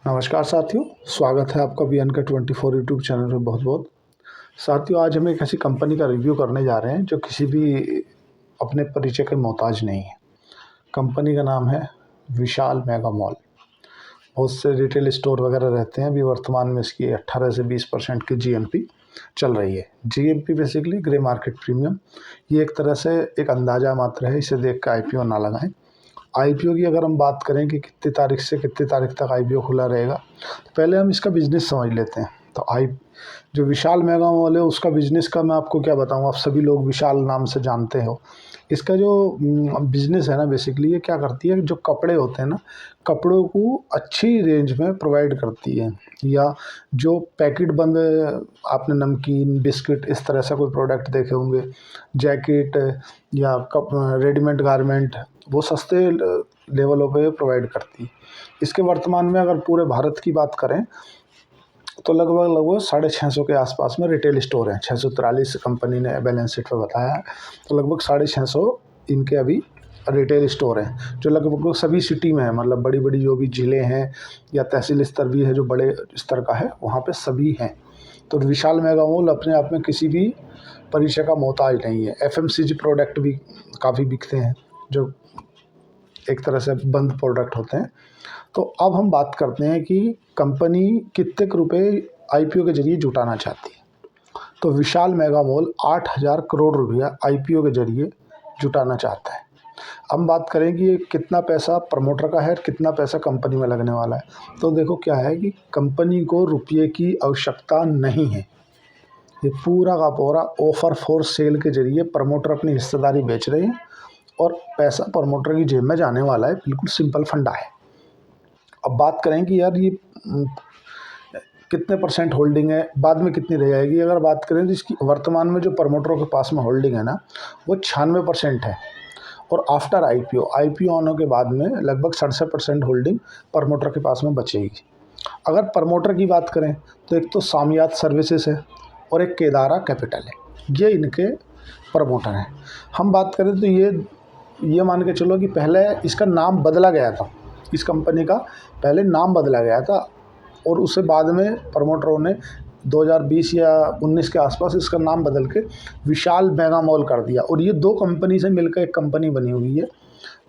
नमस्कार साथियों, स्वागत है आपका बी एन के 24 यूट्यूब चैनल में। बहुत बहुत साथियों, आज हम एक ऐसी कंपनी का रिव्यू करने जा रहे हैं जो किसी भी अपने परिचय के मोहताज नहीं है। कंपनी का नाम है विशाल मेगा मॉल। बहुत से रिटेल स्टोर वगैरह रहते हैं। अभी वर्तमान में इसकी 18 से 20% की जीएमपी चल रही है। GMP basically grey market premium. ये एक तरह से एक अंदाज़ा मात्र है, इसे देख कर आईपीओ ना लगाएं। आईपीओ की अगर हम बात करें कि कितनी तारीख से कितनी तारीख तक आईपीओ खुला रहेगा, तो पहले हम इसका बिज़नेस समझ लेते हैं। तो जो विशाल मेगा मॉल है उसका बिज़नेस का मैं आपको क्या बताऊँ, आप सभी लोग विशाल नाम से जानते हो। इसका जो बिज़नेस है ना, बेसिकली ये क्या करती है, जो कपड़े होते हैं ना, कपड़ों को अच्छी रेंज में प्रोवाइड करती है। या जो पैकेट बंद, आपने नमकीन बिस्किट इस तरह से कोई प्रोडक्ट देखे होंगे, जैकेट या रेडीमेड गारमेंट, वो सस्ते लेवलों पे प्रोवाइड करती है। इसके वर्तमान में अगर पूरे भारत की बात करें तो लगभग 650 के आसपास में रिटेल स्टोर हैं। 643 कंपनी ने बैलेंस शीट पर बताया है। तो लगभग 650 इनके अभी रिटेल स्टोर हैं, जो लगभग सभी सिटी में है। मतलब बड़ी बड़ी जो भी ज़िले हैं या तहसील स्तर भी है, जो बड़े स्तर का है, वहाँ पे सभी हैं। तो विशाल मेगा मॉल अपने आप में किसी भी परिचय का मोहताज नहीं है। एफएमसीजी प्रोडक्ट भी काफ़ी बिकते हैं, जो एक तरह से बंद प्रोडक्ट होते हैं। तो अब हम बात करते हैं कि कंपनी कितने रुपए आईपीओ के जरिए जुटाना चाहती है। तो विशाल मेगा मॉल 8,000 करोड़ रुपया आईपीओ के जरिए जुटाना चाहता है। हम बात करें कि ये कितना पैसा प्रमोटर का है और कितना पैसा कंपनी में लगने वाला है। तो देखो क्या है कि कंपनी को रुपये की आवश्यकता नहीं है। ये पूरा का पूरा ऑफर फॉर सेल के जरिए प्रमोटर अपनी हिस्सेदारी बेच रहे हैं और पैसा प्रमोटर की जेब में जाने वाला है। बिल्कुल सिंपल फंडा है। अब बात करें कि यार ये कितने परसेंट होल्डिंग है, बाद में कितनी रह जाएगी। अगर बात करें तो इसकी वर्तमान में जो प्रमोटरों के पास में होल्डिंग है ना, वो 96% है। और आफ्टर आईपीओ होने के बाद में लगभग 67% होल्डिंग प्रमोटर के पास में बचेगी। अगर प्रमोटर की बात करें तो एक तो सामियात सर्विसेज है और एक केदारा कैपिटल है। ये इनके प्रमोटर हैं। हम बात करें तो ये मान के चलो कि पहले इसका नाम बदला गया था। इस कंपनी का पहले नाम बदला गया था और उससे बाद में प्रमोटरों ने 2020 या 19 के आसपास इसका नाम बदल के विशाल मेगा मॉल कर दिया। और ये दो कंपनी से मिलकर एक कंपनी बनी हुई है,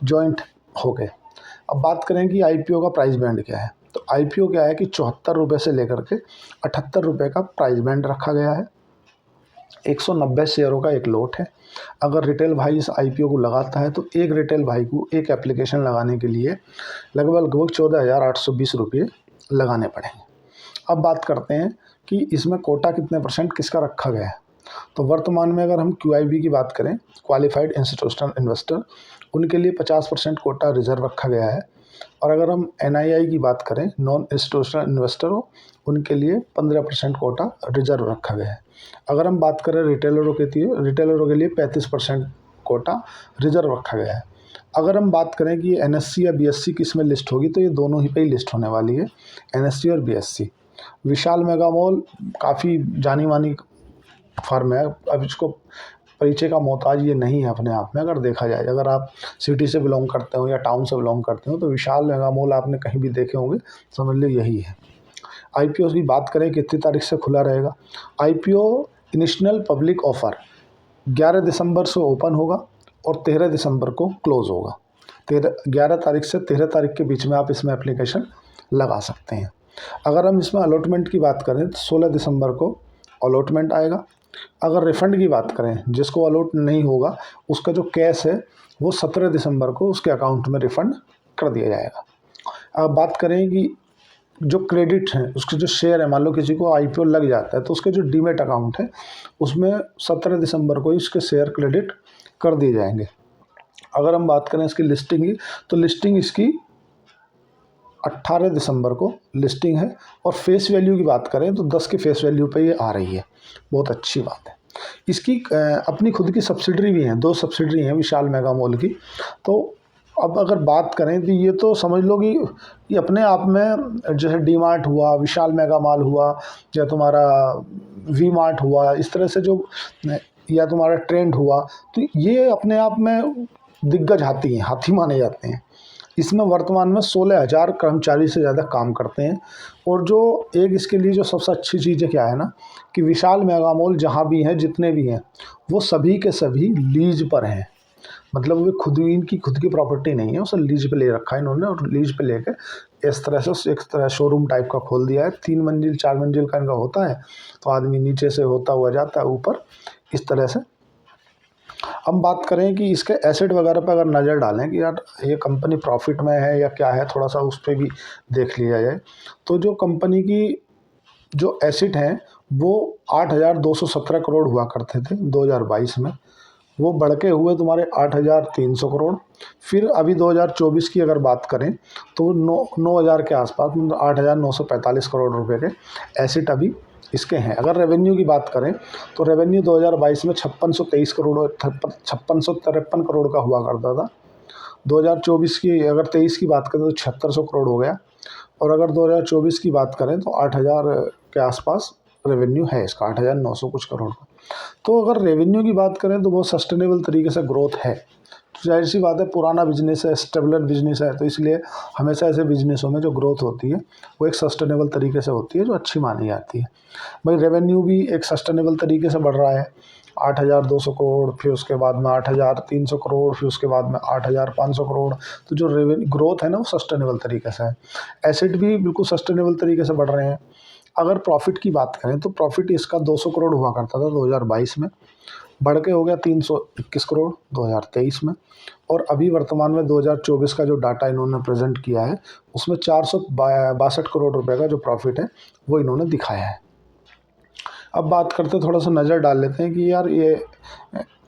जॉइंट हो गए। अब बात करें कि आईपीओ का प्राइस बैंड क्या है। तो आईपीओ क्या है कि 74 रुपये से लेकर के 78 रुपये का प्राइस बैंड रखा गया है। 190 शेयरों का एक लॉट है। अगर रिटेल भाई इस आईपीओ को लगाता है तो एक रिटेल भाई को एक एप्लीकेशन लगाने के लिए लगभग 14,820 रुपये लगाने पड़ेंगे। अब बात करते हैं कि इसमें कोटा कितने परसेंट किसका रखा गया है। तो वर्तमान में अगर हम क्यूआईबी की बात करें, क्वालिफाइड इंस्टीट्यूशनल इन्वेस्टर, उनके लिए 50% कोटा रिजर्व रखा गया है। और अगर हम एनआईआई की बात करें, नॉन इंस्टीट्यूशनल इन्वेस्टर हो, उनके लिए 15% कोटा रिजर्व रखा गया है। अगर हम बात करें रिटेलरों के लिए 35% कोटा रिजर्व रखा गया है। अगर हम बात करें कि एनएससी या बीएससी किस में लिस्ट होगी, तो ये दोनों ही पे ही लिस्ट होने वाली है, एनएससी और बीएससी। विशाल मेगा मॉल काफ़ी जानी मानी फर्म है। अब इसको परिचय का मोहताज ये नहीं है अपने आप में। अगर देखा जाए, अगर आप सिटी से बिलोंग करते हो या टाउन से बिलोंग करते हो, तो विशाल मेगा मॉल आपने कहीं भी देखे होंगे, समझ लो यही है। आईपीओ की बात करें कितनी तारीख से खुला रहेगा। आईपीओ इनिशियल पब्लिक ऑफर 11 दिसंबर से ओपन होगा और 13 दिसंबर को क्लोज़ होगा। 11 तारीख से 13 तारीख के बीच में आप इसमें एप्लीकेशन लगा सकते हैं। अगर हम इसमें अलॉटमेंट की बात करें तो 16 दिसंबर को अलॉटमेंट आएगा। अगर रिफ़ंड की बात करें, जिसको अलॉट नहीं होगा उसका जो कैश है वो 17 दिसंबर को उसके अकाउंट में रिफ़ंड कर दिया जाएगा। अब बात करें कि जो क्रेडिट है, उसके जो शेयर है, मान लो किसी को आईपीओ लग जाता है तो उसके जो डीमेट अकाउंट है उसमें 17 दिसंबर को ही उसके शेयर क्रेडिट कर दिए जाएंगे। अगर हम बात करें इसकी लिस्टिंग की, तो लिस्टिंग इसकी 18 दिसंबर को लिस्टिंग है। और फेस वैल्यू की बात करें तो 10 की फेस वैल्यू पे ये आ रही है। बहुत अच्छी बात है। इसकी अपनी खुद की सब्सिडरी भी हैं, 2 सब्सिडरी हैं विशाल मेगा मॉल की। तो अब अगर बात करें तो ये तो समझ लो कि ये अपने आप में, जैसे डी मार्ट हुआ, विशाल मेगा मॉल हुआ, या तुम्हारा वी मार्ट हुआ, इस तरह से जो, या तुम्हारा ट्रेंड हुआ, तो ये अपने आप में दिग्गज हाथी माने जाते हैं। इसमें वर्तमान में 16,000 कर्मचारी से ज़्यादा काम करते हैं। और जो एक इसके लिए जो सबसे अच्छी चीज़ है क्या है ना, कि विशाल मेगा मॉल जहाँ भी हैं, जितने भी हैं, वो सभी के सभी लीज पर हैं। मतलब वे खुद ही, इनकी खुद की प्रॉपर्टी नहीं है, उसे लीज पे ले रखा है इन्होंने, और लीज पे लेके इस तरह से एक तरह शोरूम टाइप का खोल दिया है। 3 मंजिल 4 मंजिल का इनका होता है, तो आदमी नीचे से होता हुआ जाता है ऊपर, इस तरह से। हम बात करें कि इसके एसेट वगैरह पर अगर नज़र डालें कि यार ये कंपनी प्रॉफिट में है या क्या है, थोड़ा सा उस पर भी देख लिया जाए। तो जो कंपनी की जो एसेट हैं वो 8,217 करोड़ हुआ करते थे 2022 में, वो बढ़ के हुए तुम्हारे 8,300 करोड़। फिर अभी 2024 की अगर बात करें तो 9,000 के आसपास, मतलब 8,945 करोड़ रुपए के एसेट अभी इसके हैं। अगर रेवेन्यू की बात करें तो रेवेन्यू 2022 में 5623 करोड़ 5653 करोड़ का हुआ करता था। 2024 की अगर 23 की बात करें तो 7600 करोड़ हो गया। और अगर 2024 की बात करें तो 8,000 के आसपास रेवेन्यू है इसका, 8,900 कुछ करोड़ का। तो अगर रेवेन्यू की बात करें तो बहुत सस्टेनेबल तरीके से ग्रोथ है। तो जाहिर सी बात है, पुराना बिजनेस है, स्टेबलर बिजनेस है, तो इसलिए हमेशा ऐसे बिजनेसों में जो ग्रोथ होती है वो एक सस्टेनेबल तरीके से होती है, जो अच्छी मानी जाती है। भाई रेवेन्यू भी एक सस्टेनेबल तरीके से बढ़ रहा है, 8,200 करोड़, फिर उसके बाद में 8,300 करोड़, फिर उसके बाद में 8,500 करोड़। तो जो रेवेन्यू ग्रोथ है ना, वो सस्टेनेबल तरीके से है। एसेट भी बिल्कुल सस्टेनेबल तरीके से बढ़ रहे हैं। अगर प्रॉफिट की बात करें तो प्रॉफिट इसका 200 करोड़ हुआ करता था 2022 में, बढ़ के हो गया 321 करोड़ 2023 में। और अभी वर्तमान में 2024 का जो डाटा इन्होंने प्रेजेंट किया है, उसमें 462 करोड़ रुपए का जो प्रॉफिट है वो इन्होंने दिखाया है। अब बात करते, थोड़ा सा नज़र डाल लेते हैं कि यार ये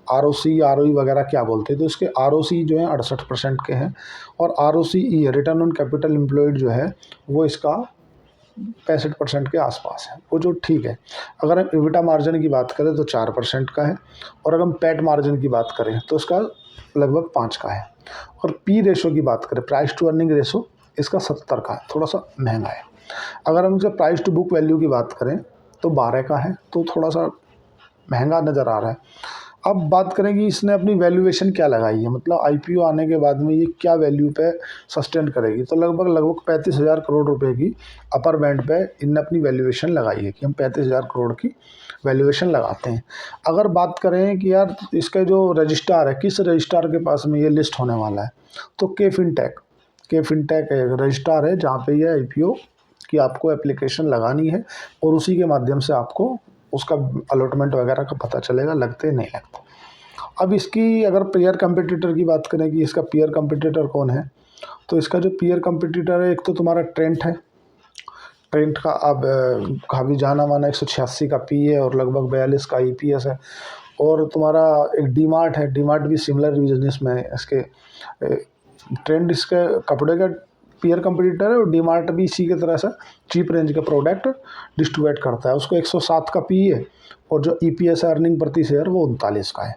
आरओसी आरओई वगैरह क्या बोलते हैं। तो इसके आरओसी जो है 68% के हैं, और ROCE return on capital employed जो है वो इसका 65% के आसपास है, वो जो ठीक है। अगर हम इबिटा मार्जिन की बात करें तो 4% का है, और अगर हम पैट मार्जिन की बात करें तो इसका लगभग 5 का है। और पी रेशो की बात करें, प्राइस टू अर्निंग रेशो, इसका 70 का है, थोड़ा सा महंगा है। अगर हम इसे प्राइस टू बुक वैल्यू की बात करें तो 12 का है, तो थोड़ा सा महंगा नज़र आ रहा है। अब बात करें कि इसने अपनी वैल्यूएशन क्या लगाई है, मतलब आईपीओ आने के बाद में ये क्या वैल्यू पे सस्टेन करेगी। तो लगभग 35,000 करोड़ रुपए की अपर बैंड पे इनने अपनी वैल्यूएशन लगाई है, कि हम 35,000 करोड़ की वैल्यूएशन लगाते हैं। अगर बात करें कि यार इसका जो रजिस्ट्रार है, किस रजिस्ट्रार के पास में ये लिस्ट होने वाला है, तो के फिनटेक एक रजिस्ट्रार है जहाँ पे ये आईपीओ की आपको एप्लीकेशन लगानी है, और उसी के माध्यम से आपको उसका अलॉटमेंट वगैरह का पता चलेगा, लगते नहीं लगते। अब इसकी अगर पीयर कंपटीटर की बात करें कि इसका पीयर कंपटीटर कौन है, तो इसका जो पीयर कंपटीटर है, एक तो तुम्हारा ट्रेंट है। ट्रेंट का अब काफ़ी जाना माना 186 का पी है, और लगभग 42 का ईपीएस है। और तुम्हारा एक डीमार्ट है, डीमार्ट भी सिमिलर बिजनेस में है। इसके ट्रेंड इसके कपड़े का पीयर कंपटीटर है, और डीमार्ट भी इसी की तरह से चीप रेंज के प्रोडक्ट डिस्ट्रीब्यूट करता है। उसको 107 का पी है, और जो ईपीएस अर्निंग प्रति शेयर वो 39 का है।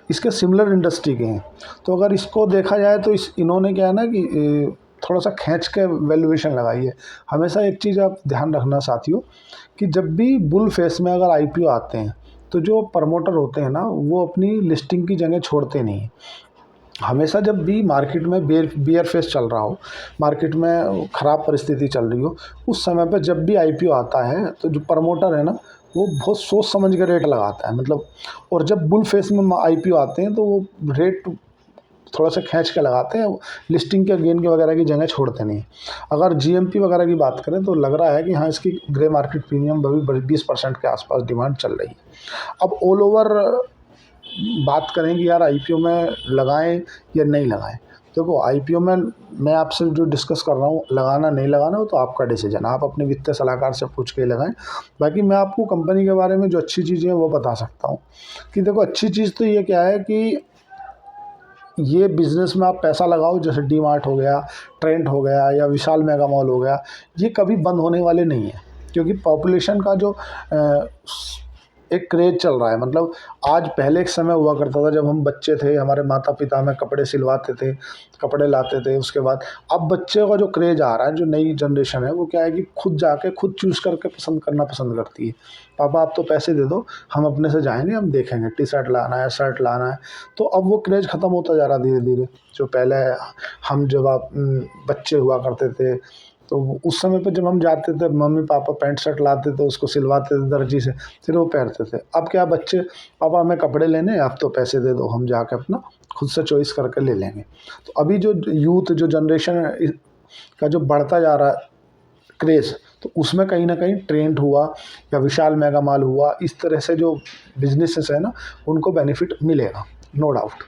इसके सिमिलर इंडस्ट्री के हैं। तो अगर इसको देखा जाए तो इन्होंने क्या है ना कि थोड़ा सा खींच के वैल्यूएशन लगाई है। हमेशा एक चीज़ आप ध्यान रखना साथियों, कि जब भी बुल फेस में अगर आईपीओ आते हैं तो जो प्रमोटर होते हैं ना, वो अपनी लिस्टिंग की जगह छोड़ते नहीं हैं। हमेशा जब भी मार्केट में बियर फेस चल रहा हो, मार्केट में ख़राब परिस्थिति चल रही हो, उस समय पे जब भी आईपीओ आता है तो जो प्रमोटर है ना, वो बहुत सोच समझ के रेट लगाता है, मतलब। और जब बुल फेस में आईपीओ आते हैं तो वो रेट थोड़ा सा खींच के लगाते हैं, लिस्टिंग के गेन के वगैरह की जगह छोड़ते नहीं। अगर जीएमपी वगैरह की बात करें तो लग रहा है कि हाँ, इसकी ग्रे मार्केट प्रीमियम भी 20% के आसपास डिमांड चल रही है। अब ऑल ओवर बात करें कि यार आईपीओ में लगाएं या नहीं लगाएं, देखो आईपीओ में मैं आपसे जो डिस्कस कर रहा हूँ, लगाना नहीं लगाना वो तो आपका डिसीजन, आप अपने वित्तीय सलाहकार से पूछ के लगाएं। बाकी मैं आपको कंपनी के बारे में जो अच्छी चीज़ें हैं वो बता सकता हूँ। कि देखो अच्छी चीज़ तो ये क्या है कि ये बिज़नेस में आप पैसा लगाओ, जैसे डी मार्ट हो गया, ट्रेंड हो गया, या विशाल मेगा मॉल हो गया, ये कभी बंद होने वाले नहीं हैं। क्योंकि पॉपुलेशन का जो एक क्रेज चल रहा है। मतलब आज पहले एक समय हुआ करता था जब हम बच्चे थे, हमारे माता पिता हमें कपड़े सिलवाते थे, कपड़े लाते थे। उसके बाद अब बच्चे का जो क्रेज आ रहा है, जो नई जनरेशन है, वो क्या है कि खुद जाके खुद चूज़ करके पसंद करना पसंद करती है। पापा आप तो पैसे दे दो, हम अपने से जाएंगे, हम देखेंगे टी शर्ट लाना है, शर्ट लाना है। तो अब वो क्रेज ख़त्म होता जा रहा धीरे धीरे। जो पहले हम जब आप बच्चे हुआ करते थे, तो उस समय पे जब हम जाते थे, मम्मी पापा पैंट शर्ट लाते थे, उसको सिलवाते थे दर्जी से, फिर वो पहनते थे। अब क्या बच्चे, पापा हमें कपड़े लेने हैं, आप तो पैसे दे दो, हम जाके अपना खुद से चॉइस करके ले लेंगे। तो अभी जो यूथ, जो जनरेशन है का जो बढ़ता जा रहा है क्रेज़, तो उसमें कहीं न कहीं ट्रेंड हुआ या विशाल मेगा मॉल हुआ, इस तरह से जो बिज़नेसेस है ना, उनको बेनिफिट मिलेगा, नो डाउट।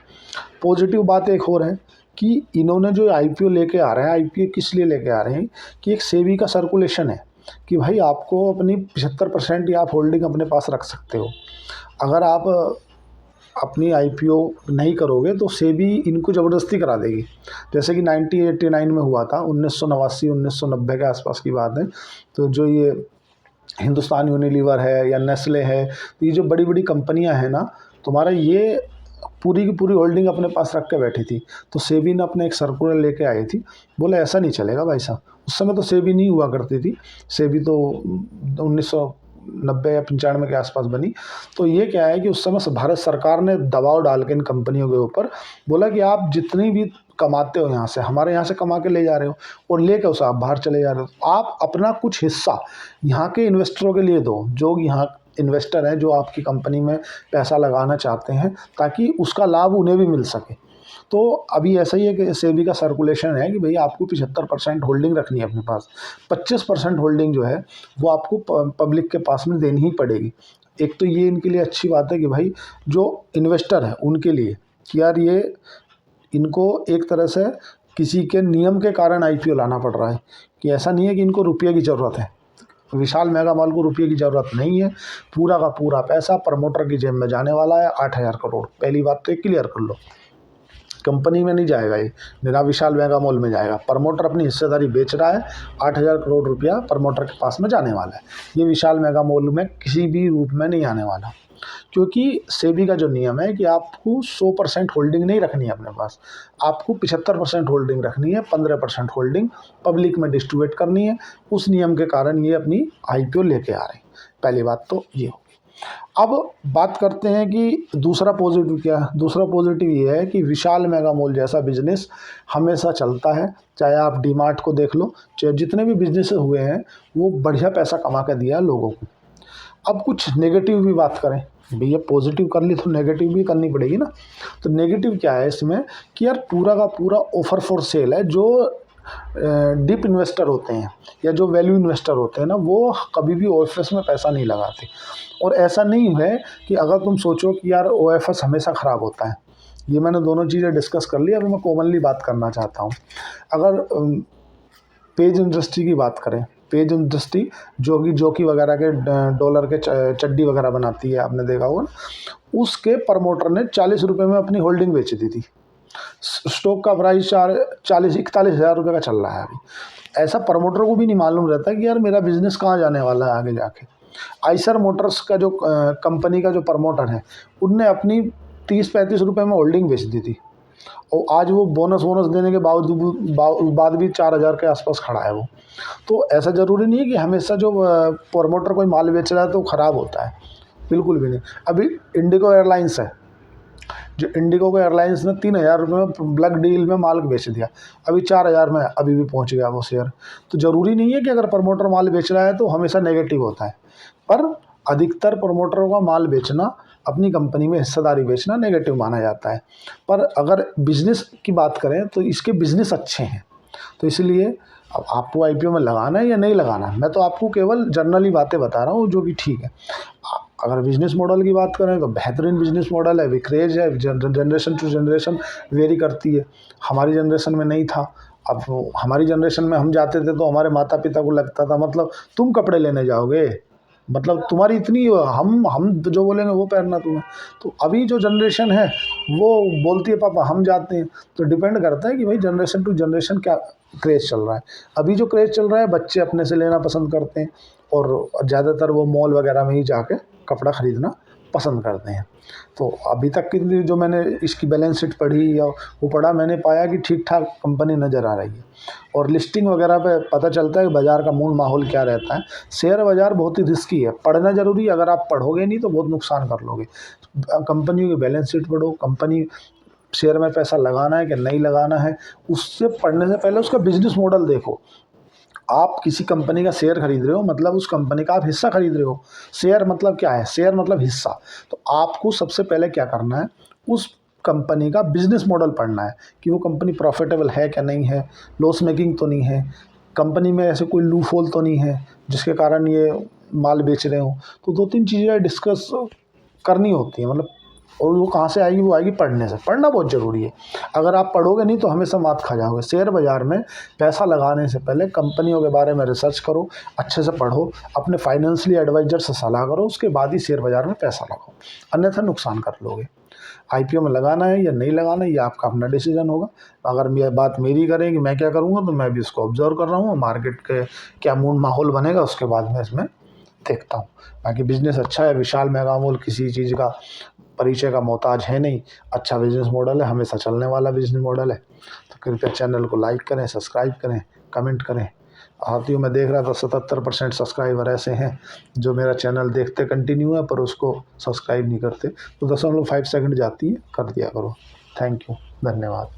पॉजिटिव बात एक और है कि इन्होंने जो आईपीओ लेके आ रहे हैं, आईपीओ किस लिए लेके आ रहे हैं कि एक सेबी का सर्कुलेशन है कि भाई आपको अपनी 75% या आप होल्डिंग अपने पास रख सकते हो। अगर आप अपनी आईपीओ नहीं करोगे तो सेबी इनको ज़बरदस्ती करा देगी। जैसे कि 1989 में हुआ था, 1989 1990 के आसपास की बात है। तो जो ये हिंदुस्तान यूनिलीवर है या नेस्ले है, तो ये जो बड़ी बड़ी कंपनियां हैं ना, तुम्हारा ये पूरी की पूरी होल्डिंग अपने पास रख के बैठी थी। तो सेबी ने अपने एक सर्कुलर लेके आई थी, बोले ऐसा नहीं चलेगा भाई साहब। उस समय तो सेबी नहीं हुआ करती थी, सेबी तो 1990 या 95 के आसपास बनी। तो ये क्या है कि उस समय भारत सरकार ने दबाव डाल के इन कंपनियों के ऊपर बोला कि आप जितनी भी कमाते हो यहाँ से, हमारे यहाँ से कमा के ले जा रहे हो और लेकर उसे आप बाहर चले जा रहे हो, तो आप अपना कुछ हिस्सा यहाँ के इन्वेस्टरों के लिए दो, जो यहाँ इन्वेस्टर हैं, जो आपकी कंपनी में पैसा लगाना चाहते हैं, ताकि उसका लाभ उन्हें भी मिल सके। तो अभी ऐसा ही है कि सेबी का सर्कुलेशन है कि भैया आपको 75% होल्डिंग रखनी है अपने पास। 25% होल्डिंग जो है वो आपको पब्लिक के पास में देनी ही पड़ेगी। एक तो ये इनके लिए अच्छी बात है कि भाई जो इन्वेस्टर है उनके लिए कि यार ये इनको एक तरह से किसी के नियम के कारण आईपीओ लाना पड़ रहा है, कि ऐसा नहीं है कि इनको रुपये की ज़रूरत है। विशाल मेगा मॉल को रुपये की ज़रूरत नहीं है, पूरा का पूरा पैसा प्रमोटर की जेब में जाने वाला है, 8,000 करोड़। पहली बात तो ये क्लियर कर लो, कंपनी में नहीं जाएगा, ये मेरा विशाल मेगा मॉल में जाएगा। प्रमोटर अपनी हिस्सेदारी बेच रहा है, 8,000 करोड़ रुपया प्रमोटर के पास में जाने वाला है। ये विशाल मेगा मॉल में किसी भी रूप में नहीं आने वाला, क्योंकि सेबी का जो नियम है कि आपको 100% होल्डिंग नहीं रखनी है अपने पास, आपको 75% होल्डिंग रखनी है, 15% होल्डिंग पब्लिक में डिस्ट्रीब्यूट करनी है। उस नियम के कारण ये अपनी आईपीओ लेके आ रहे हैं। पहली बात तो ये होगी। अब बात करते हैं कि दूसरा पॉजिटिव क्या है। दूसरा पॉजिटिव ये है कि विशाल मेगा मॉल जैसा बिजनेस हमेशा चलता है, चाहे आप डी मार्ट को देख लो, चाहे जितने भी बिजनेस हुए हैं वो बढ़िया पैसा कमा के दिया है लोगों को। अब कुछ नेगेटिव भी बात करें, भैया पॉजिटिव कर ली तो नेगेटिव भी करनी पड़ेगी ना। तो नेगेटिव क्या है इसमें कि यार पूरा का पूरा ऑफर फॉर सेल है। जो डीप इन्वेस्टर होते हैं या जो वैल्यू इन्वेस्टर होते हैं ना, वो कभी भी ओएफएस में पैसा नहीं लगाते। और ऐसा नहीं है कि अगर तुम सोचो कि यार ओएफएस हमेशा ख़राब होता है, ये मैंने दोनों चीज़ें डिस्कस कर ली। अभी मैं कॉमनली बात करना चाहता हूँ। अगर पेज इंडस्ट्री की बात करें, पेज इंडस्ट्री जो कि जॉकी वगैरह के डॉलर के चड्डी वगैरह बनाती है, आपने देखा होगा ना, उसके प्रमोटर ने 40 रुपये में अपनी होल्डिंग बेच दी थी। स्टॉक का प्राइस 41 हज़ार रुपये का चल रहा है अभी। ऐसा प्रमोटर को भी नहीं मालूम रहता कि यार मेरा बिजनेस कहाँ जाने वाला है आगे जाके। आइसर मोटर्स का जो कंपनी का जो प्रमोटर है, उनने अपनी 30-35 रुपये में होल्डिंग बेच दी थी, और आज वो बोनस देने के बाद भी 4,000 के आसपास खड़ा है वो। तो ऐसा ज़रूरी नहीं है कि हमेशा जो प्रमोटर कोई माल बेच रहा है तो ख़राब होता है, बिल्कुल भी नहीं। अभी इंडिगो एयरलाइंस है, जो इंडिगो को एयरलाइंस ने 3,000 रुपये में ब्लैक डील में माल बेच दिया, अभी 4,000 में अभी भी पहुंच गया वो शेयर। तो ज़रूरी नहीं है कि अगर प्रमोटर माल बेच रहा है तो हमेशा नेगेटिव होता है, पर अधिकतर प्रमोटरों का माल बेचना, अपनी कंपनी में हिस्सेदारी बेचना नेगेटिव माना जाता है। पर अगर बिज़नेस की बात करें तो इसके बिज़नेस अच्छे हैं। तो इसलिए अब आपको आईपीओ में लगाना है या नहीं लगाना है, मैं तो आपको केवल जनरली बातें बता रहा हूँ जो कि ठीक है। अगर बिज़नेस मॉडल की बात करें तो बेहतरीन बिज़नेस मॉडल है, विक्रेज है, जनरेशन टू जनरेशन वेरी करती है। हमारी जनरेशन में नहीं था। अब हमारी जनरेशन में हम जाते थे तो हमारे माता पिता को लगता था मतलब तुम कपड़े लेने जाओगे, मतलब तुम्हारी इतनी, हम जो बोलेंगे वो पहनना तुम्हें। तो अभी जो जनरेशन है वो बोलती है पापा हम जाते हैं। तो डिपेंड करता है कि भाई जनरेशन टू जनरेशन क्या क्रेज़ चल रहा है। अभी जो क्रेज़ चल रहा है, बच्चे अपने से लेना पसंद करते हैं और ज़्यादातर वो मॉल वगैरह में ही जाके कपड़ा ख़रीदना पसंद करते हैं। तो अभी तक की जो मैंने इसकी बैलेंस शीट पढ़ी या वो पढ़ा, मैंने पाया कि ठीक ठाक कंपनी नज़र आ रही है। और लिस्टिंग वगैरह पे पता चलता है कि बाज़ार का मूल माहौल क्या रहता है। शेयर बाज़ार बहुत ही रिस्की है, पढ़ना ज़रूरी है। अगर आप पढ़ोगे नहीं तो बहुत नुकसान कर लोगे। कंपनियों की बैलेंस शीट पढ़ो, कंपनी शेयर में पैसा लगाना है कि नहीं लगाना है, उससे पढ़ने से पहले उसका बिजनेस मॉडल देखो। आप किसी कंपनी का शेयर खरीद रहे हो, मतलब उस कंपनी का आप हिस्सा खरीद रहे हो। शेयर मतलब क्या है? शेयर मतलब हिस्सा। तो आपको सबसे पहले क्या करना है, उस कंपनी का बिजनेस मॉडल पढ़ना है कि वो कंपनी प्रॉफिटेबल है क्या नहीं है, लॉस मेकिंग तो नहीं है, कंपनी में ऐसे कोई लूप होल तो नहीं है जिसके कारण ये माल बेच रहे हो। तो 2-3 चीज़ें डिस्कस करनी होती हैं, मतलब। और वो कहाँ से आएगी? वो आएगी पढ़ने से। पढ़ना बहुत ज़रूरी है। अगर आप पढ़ोगे नहीं तो हमेशा मात खा जाओगे। शेयर बाज़ार में पैसा लगाने से पहले कंपनियों के बारे में रिसर्च करो, अच्छे से पढ़ो, अपने फाइनेंशियली एडवाइज़र से सलाह करो, उसके बाद ही शेयर बाज़ार में पैसा लगाओ, अन्यथा नुकसान कर लोगे। आईपीओ में लगाना है या नहीं लगाना है, ये आपका अपना डिसीजन होगा। अगर बात मेरी करें कि मैं क्या करूँगा, तो मैं भी इसको ऑब्ज़र्व कर रहा हूँ, मार्केट के क्या मूड माहौल बनेगा उसके बाद मैं इसमें देखता हूँ। बाकी बिज़नेस अच्छा है, विशाल मेगा मॉल किसी चीज़ का परिचय का मोहताज है नहीं। अच्छा बिज़नेस मॉडल है, हमेशा चलने वाला बिज़नेस मॉडल है। तो कृपया चैनल को लाइक करें, सब्सक्राइब करें, कमेंट करें। हाथियों में देख रहा था 77% सब्सक्राइबर ऐसे हैं जो मेरा चैनल देखते कंटिन्यू है पर उसको सब्सक्राइब नहीं करते। तो 0.5 सेकंड जाती है, कर दिया करो। थैंक यू, धन्यवाद।